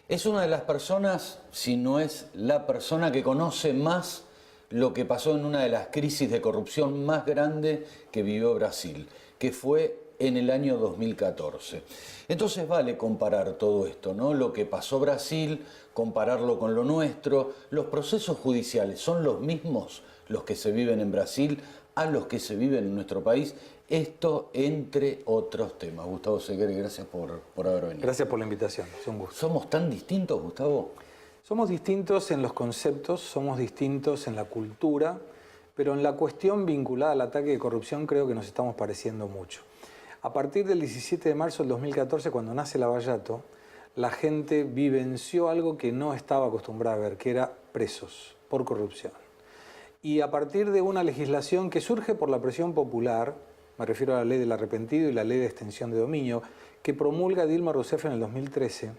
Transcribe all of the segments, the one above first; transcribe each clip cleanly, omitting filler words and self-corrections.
Es una de las personas, si no es la persona que conoce más lo que pasó en una de las crisis de corrupción más grandes que vivió Brasil, que fue en el año 2014. Entonces vale comparar todo esto, ¿no? Lo que pasó Brasil, compararlo con lo nuestro. Los procesos judiciales son los mismos los que se viven en Brasil a los que se viven en nuestro país. Esto entre otros temas. Gustavo Sequeira, gracias por haber venido. Gracias por la invitación, es un gusto. ¿Somos tan distintos, Gustavo? Somos distintos en los conceptos, somos distintos en la cultura, pero en la cuestión vinculada al ataque de corrupción creo que nos estamos pareciendo mucho. A partir del 17 de marzo del 2014, cuando nace Lavallato, la gente vivenció algo que no estaba acostumbrada a ver, que era presos por corrupción. Y a partir de una legislación que surge por la presión popular, me refiero a la ley del arrepentido y la ley de extensión de dominio, que promulga Dilma Rousseff en el 2013,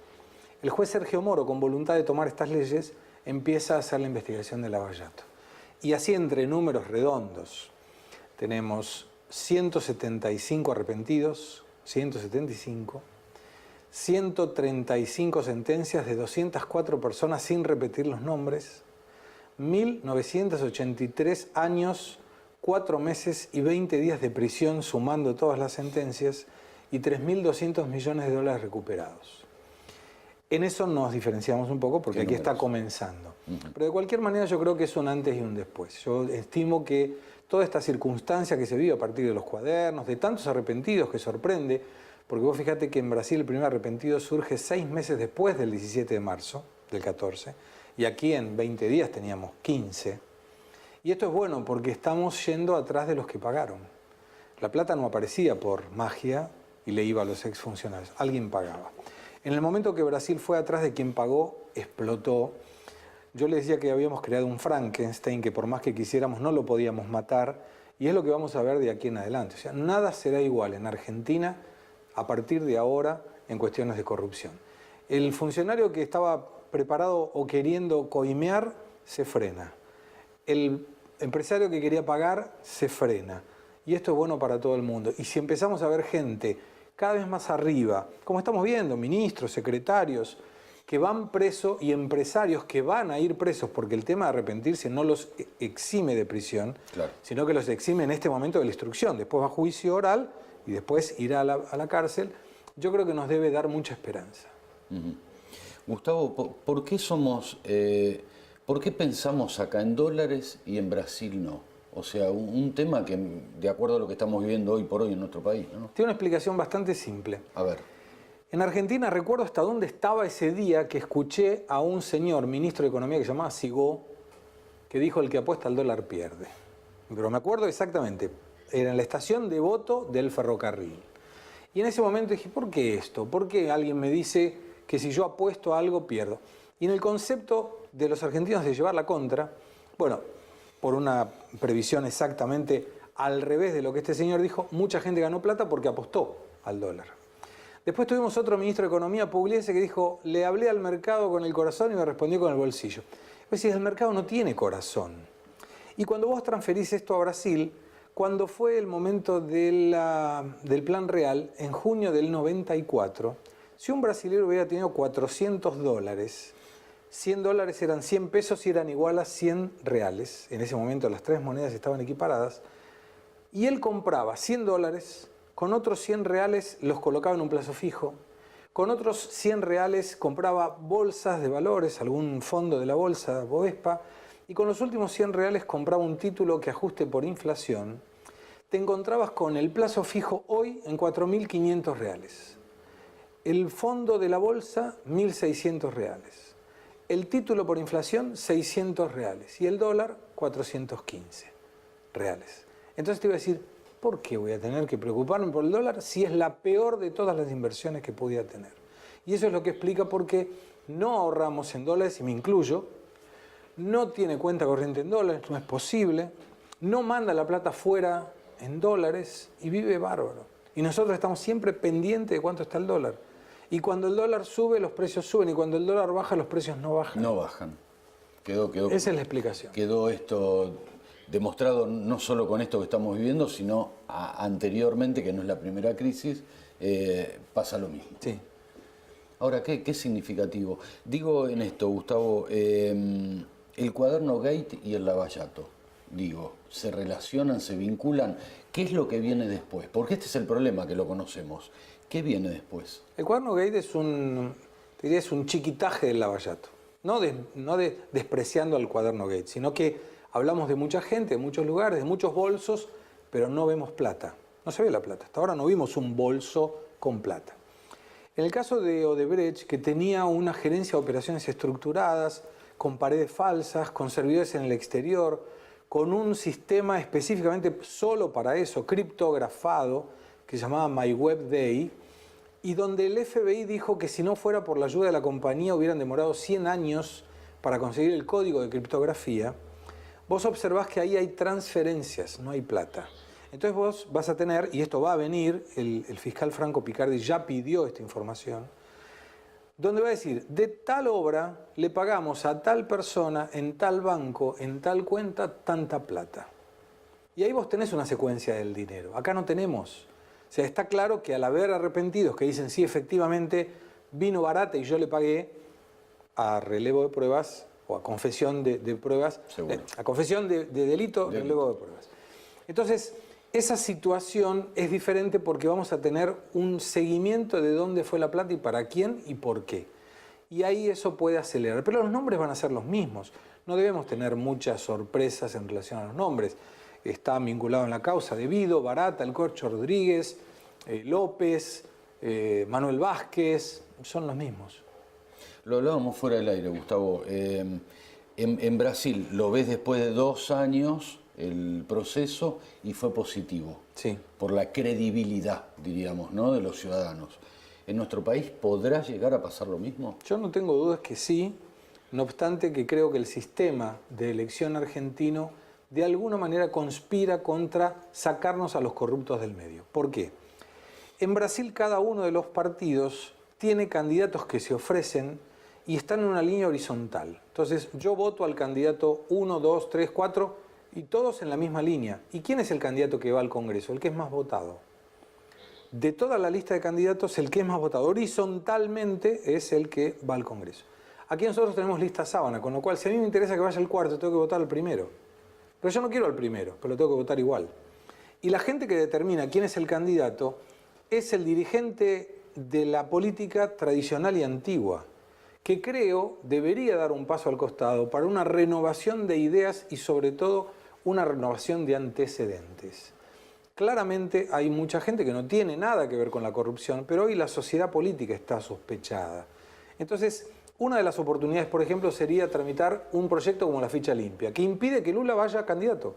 el juez Sergio Moro, con voluntad de tomar estas leyes, empieza a hacer la investigación de Lavallato. Y así, entre números redondos, tenemos 175 arrepentidos, 135 sentencias de 204 personas sin repetir los nombres, 1.983 años, 4 meses y 20 días de prisión sumando todas las sentencias y 3.200 millones de dólares recuperados. En eso nos diferenciamos un poco porque aquí está comenzando. Pero de cualquier manera yo creo que es un antes y un después. Yo estimo que toda esta circunstancia que se vive a partir de los cuadernos, de tantos arrepentidos que sorprende, porque vos fíjate que en Brasil el primer arrepentido surge 6 meses después del 17 de marzo del 14, y aquí en 20 días teníamos 15. Y esto es bueno porque estamos yendo atrás de los que pagaron. La plata no aparecía por magia y le iba a los exfuncionarios, alguien pagaba. En el momento que Brasil fue atrás de quien pagó, explotó. Yo le decía que habíamos creado un Frankenstein que por más que quisiéramos no lo podíamos matar, y es lo que vamos a ver de aquí en adelante. O sea, nada será igual en Argentina a partir de ahora en cuestiones de corrupción. El funcionario que estaba preparado o queriendo coimear se frena. El empresario que quería pagar se frena. Y esto es bueno para todo el mundo. Y si empezamos a ver gente cada vez más arriba, como estamos viendo, ministros, secretarios, que van presos y empresarios que van a ir presos porque el tema de arrepentirse no los exime de prisión, claro, sino que los exime en este momento de la instrucción. Después va a juicio oral y después irá a la cárcel. Yo creo que nos debe dar mucha esperanza. Gustavo, ¿por qué por qué pensamos acá en dólares y en Brasil no? O sea, un tema que, de acuerdo a lo que estamos viviendo hoy por hoy en nuestro país, ¿no? Tiene una explicación bastante simple. A ver. En Argentina recuerdo hasta dónde estaba ese día que escuché a un señor ministro de Economía que se llamaba Sigó, que dijo: el que apuesta al dólar pierde. Pero me acuerdo exactamente, era en la estación de Voto del ferrocarril. Y en ese momento dije: ¿por qué esto? ¿Por qué alguien me dice que si yo apuesto a algo pierdo? Y en el concepto de los argentinos de llevar la contra, bueno, por una previsión exactamente al revés de lo que este señor dijo, mucha gente ganó plata porque apostó al dólar. Después tuvimos otro ministro de Economía, Pugliese, que dijo: le hablé al mercado con el corazón y me respondió con el bolsillo. Es decir, el mercado no tiene corazón. Y cuando vos transferís esto a Brasil, cuando fue el momento del Plan Real, en junio del 94, si un brasileño hubiera tenido 400 dólares, 100 dólares eran 100 pesos y eran igual a 100 reales. En ese momento las tres monedas estaban equiparadas. Y él compraba 100 dólares, con otros 100 reales los colocaba en un plazo fijo, con otros 100 reales compraba bolsas de valores, algún fondo de la bolsa, Bovespa, y con los últimos 100 reales compraba un título que ajuste por inflación. Te encontrabas con el plazo fijo hoy en 4.500 reales. El fondo de la bolsa, 1.600 reales. El título por inflación, 600 reales. Y el dólar, 415 reales. Entonces te iba a decir: ¿por qué voy a tener que preocuparme por el dólar si es la peor de todas las inversiones que podía tener? Y eso es lo que explica por qué no ahorramos en dólares, y me incluyo. No tiene cuenta corriente en dólares, no es posible. No manda la plata fuera en dólares y vive bárbaro. Y nosotros estamos siempre pendientes de cuánto está el dólar. Y cuando el dólar sube, los precios suben. Y cuando el dólar baja, los precios no bajan. No bajan. Esa es la explicación. Quedó esto demostrado no solo con esto que estamos viviendo, sino anteriormente, que no es la primera crisis, pasa lo mismo. Sí. Ahora, ¿qué significativo? Digo en esto, Gustavo, el cuaderno Gate y el Lavallato, digo, ¿se relacionan, se vinculan? ¿Qué es lo que viene después? Porque este es el problema, que lo conocemos. ¿Qué viene después? El cuaderno Gate es es un chiquitaje del Lavallato. No despreciando al cuaderno Gate, sino que hablamos de mucha gente, de muchos lugares, de muchos bolsos, pero no vemos plata. No se ve la plata. Hasta ahora no vimos un bolso con plata. En el caso de Odebrecht, que tenía una gerencia de operaciones estructuradas, con paredes falsas, con servidores en el exterior, con un sistema específicamente solo para eso, criptografado, que se llamaba MyWebDay, y donde el FBI dijo que si no fuera por la ayuda de la compañía hubieran demorado 100 años para conseguir el código de criptografía, vos observás que ahí hay transferencias, no hay plata. Entonces vos vas a tener, y esto va a venir, el fiscal Franco Picardi ya pidió esta información, donde va a decir, de tal obra le pagamos a tal persona, en tal banco, en tal cuenta, tanta plata. Y ahí vos tenés una secuencia del dinero. Acá no tenemos. O sea, está claro que al haber arrepentidos que dicen, sí, efectivamente, vino barata y yo le pagué, a relevo de pruebas, o a confesión de pruebas, a confesión de delito, relevo de pruebas. Entonces, esa situación es diferente porque vamos a tener un seguimiento de dónde fue la plata y para quién y por qué. Y ahí eso puede acelerar. Pero los nombres van a ser los mismos. No debemos tener muchas sorpresas en relación a los nombres. Está vinculado en la causa Debido, Barata, El Corcho Rodríguez, López, Manuel Vázquez, son los mismos. Lo hablábamos fuera del aire, Gustavo. En Brasil lo ves después de 2 años el proceso y fue positivo. Sí. Por la credibilidad, diríamos, ¿no?, de los ciudadanos. ¿En nuestro país podrá llegar a pasar lo mismo? Yo no tengo dudas que sí, no obstante que creo que el sistema de elección argentino de alguna manera conspira contra sacarnos a los corruptos del medio. ¿Por qué? En Brasil cada uno de los partidos tiene candidatos que se ofrecen y están en una línea horizontal. Entonces yo voto al candidato 1, 2, 3, 4 y todos en la misma línea. ¿Y quién es el candidato que va al Congreso? El que es más votado. De toda la lista de candidatos, el que es más votado horizontalmente es el que va al Congreso. Aquí nosotros tenemos lista sábana, con lo cual si a mí me interesa que vaya al cuarto, tengo que votar al primero. Pero yo no quiero al primero, pero lo tengo que votar igual. Y la gente que determina quién es el candidato es el dirigente de la política tradicional y antigua, que creo debería dar un paso al costado para una renovación de ideas y sobre todo una renovación de antecedentes. Claramente hay mucha gente que no tiene nada que ver con la corrupción, pero hoy la sociedad política está sospechada. Entonces, una de las oportunidades, por ejemplo, sería tramitar un proyecto como la ficha limpia, que impide que Lula vaya candidato.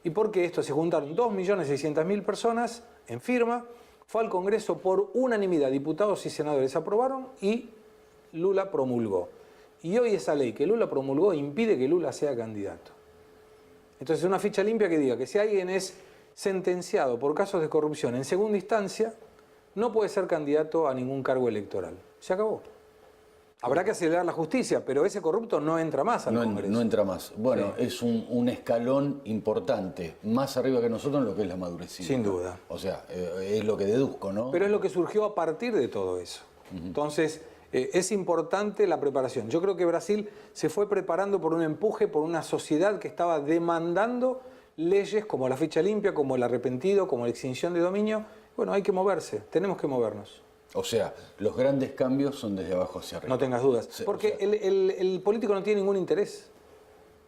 ¿Y por qué esto? Se juntaron 2.600.000 personas en firma, fue al Congreso por unanimidad, diputados y senadores aprobaron y Lula promulgó. Y hoy esa ley que Lula promulgó impide que Lula sea candidato. Entonces una ficha limpia que diga que si alguien es sentenciado por casos de corrupción en segunda instancia, no puede ser candidato a ningún cargo electoral. Se acabó. Habrá que acelerar la justicia, pero ese corrupto no entra más al Congreso. No entra más. Bueno, sí. Es un escalón importante, más arriba que nosotros en lo que es la madurez cívica. Sin duda. O sea, es lo que deduzco, ¿no? Pero es lo que surgió a partir de todo eso. Entonces, es importante la preparación. Yo creo que Brasil se fue preparando por un empuje, por una sociedad que estaba demandando leyes como la ficha limpia, como el arrepentido, como la extinción de dominio. Bueno, hay que moverse, tenemos que movernos. O sea, los grandes cambios son desde abajo hacia arriba. No tengas dudas. Porque el político no tiene ningún interés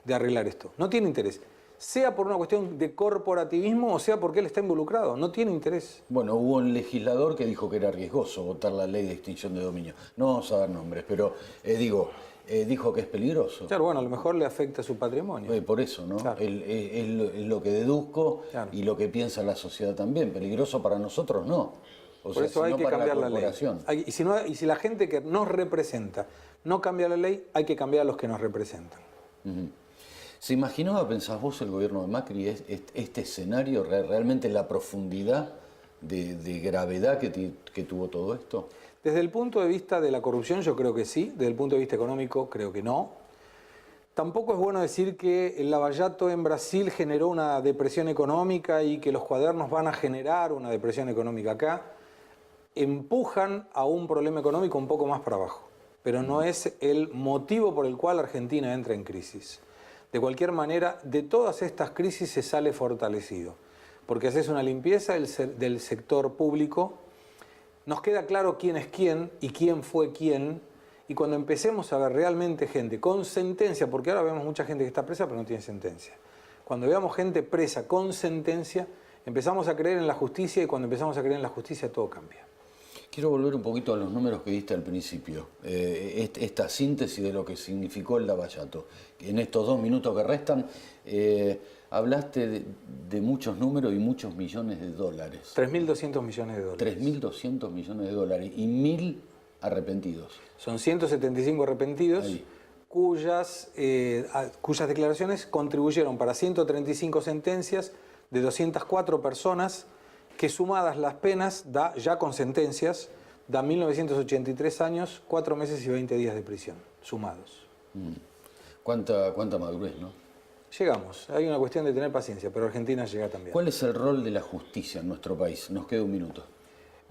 de arreglar esto. No tiene interés. Sea por una cuestión de corporativismo o sea porque él está involucrado. No tiene interés. Bueno, hubo un legislador que dijo que era riesgoso votar la ley de extinción de dominio. No vamos a dar nombres, pero dijo que es peligroso. Claro, bueno, a lo mejor le afecta su patrimonio. Por eso, ¿no? Claro. Es lo que deduzco, claro, y lo que piensa la sociedad también. Peligroso para nosotros, no. Por eso hay que cambiar la ley. Y si la gente que nos representa no cambia la ley, hay que cambiar a los que nos representan. ¿Se imaginaba, pensás vos, el gobierno de Macri, este escenario, realmente la profundidad de gravedad que tuvo todo esto? Desde el punto de vista de la corrupción yo creo que sí, desde el punto de vista económico creo que no. Tampoco es bueno decir que el Lavallato en Brasil generó una depresión económica y que los cuadernos van a generar una depresión económica acá. empujan a un problema económico un poco más para abajo, pero no es el motivo por el cual Argentina entra en crisis. De cualquier manera, de todas estas crisis se sale fortalecido, porque haces una limpieza del sector público, nos queda claro quién es quién y quién fue quién, y cuando empecemos a ver realmente gente con sentencia, porque ahora vemos mucha gente que está presa pero no tiene sentencia, cuando veamos gente presa con sentencia, empezamos a creer en la justicia, y cuando empezamos a creer en la justicia todo cambia. Quiero volver un poquito a los números que diste al principio, esta síntesis de lo que significó el Lavallato. En estos 2 minutos que restan, hablaste de muchos números y muchos millones de dólares. 3.200 millones de dólares. 3.200 millones de dólares y 1.000 arrepentidos. Son 175 arrepentidos, cuyas declaraciones contribuyeron para 135 sentencias de 204 personas, que sumadas las penas, ya con sentencias, da 1.983 años, 4 meses y 20 días de prisión, sumados. ¿Cuánta madurez, no? Llegamos, hay una cuestión de tener paciencia, pero Argentina llega también. ¿Cuál es el rol de la justicia en nuestro país? Nos queda 1 minuto.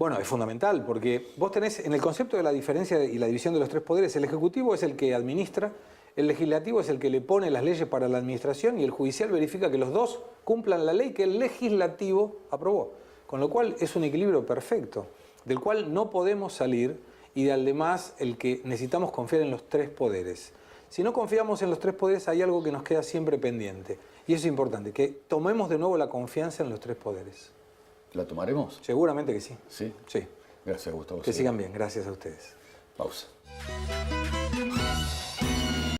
Bueno, es fundamental, porque vos tenés, en el concepto de la diferencia y la división de los 3 poderes, el Ejecutivo es el que administra, el Legislativo es el que le pone las leyes para la administración, y el Judicial verifica que los dos cumplan la ley que el Legislativo aprobó. Con lo cual es un equilibrio perfecto, del cual no podemos salir, y además el que necesitamos confiar en los 3 poderes. Si no confiamos en los 3 poderes, hay algo que nos queda siempre pendiente, y eso es importante, que tomemos de nuevo la confianza en los 3 poderes. ¿La tomaremos? Seguramente que sí. ¿Sí? Sí. Gracias, Gustavo. Que sigan bien, gracias a ustedes. Pausa.